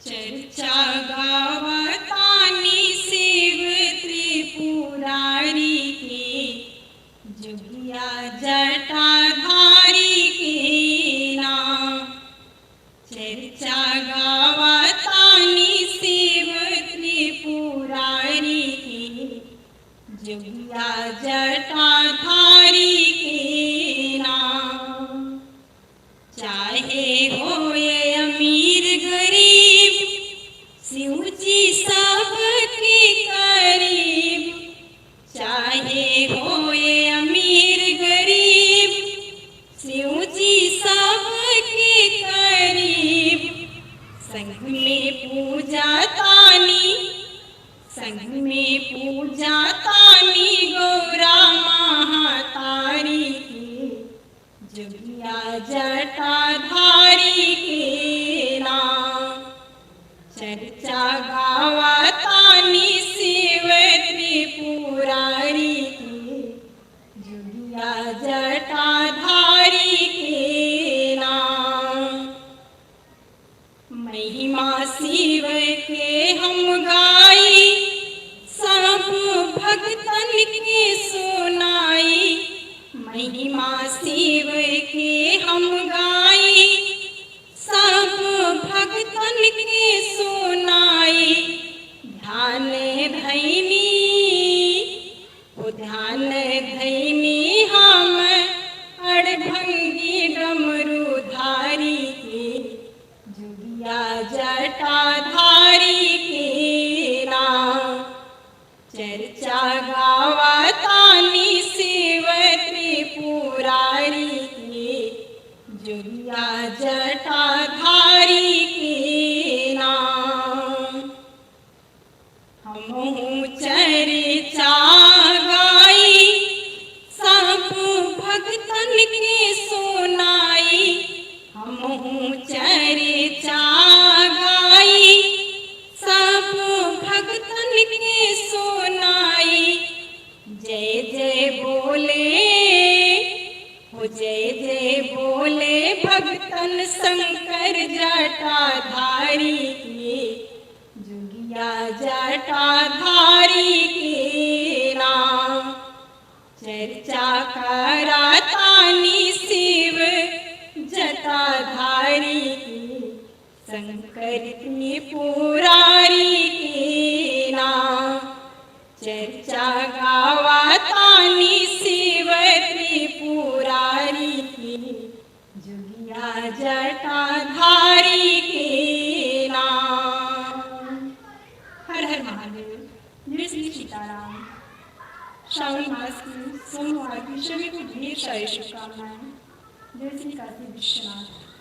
चर्चा गावतानी शिव त्रिपुरारी की, जोगिया जटाधारी की नाम। चर्चा गावतानी शिव त्रिपुरारी की, जोगिया जटाधारी की नाम। चाहे होए अमीर गरीब, शिव जी सबके करीब। चाहे होए अमीर गरीब, शिव जी सबके करीब। संग में पूजा तानी, संग में पूजा तानी गौरा महातारी की, जोगिया जटाधारी के नाम। चर्चा गावतानी शिव त्रिपुरारी की, जोगिया जटाधारी के नाम। महिमा शिव के हम गाई, सब भक्तन के सुनाई। महिमा शिव के हम गाई, सब भक्तन के सुनाई। ध्यान धैनी, ओ ध्यान धैनी हम अड़भंगी डमरूधारी के, जोगिया जटाधारी के नाम। चर्चा गावतानी शिव त्रिपुरारी की, जोगिया जटाधारी के नाम। हमहु चर्चा गाई, सब भक्तन के सुनाई। हमहु चर्चा गाई, सब भक्तन के सुनाई। जय जय बोले, हो जय जय बोले भक्तन शंकर जटाधारी के, जोगिया जटाधारी के नाम। चर्चा करातानी शिव जटाधारी की, शंकर त्रिपुरारी के नाम। चर्चा गावतानी शिव त्रिपुरारी की, जोगिया जटाधारी के नाम। हर हर महादेव। जय श्री सीताराम। श्रावण मास की सोमवार की सभी को ढेर सारी शुभकामनाएं। जय श्री काशी विश्वनाथ।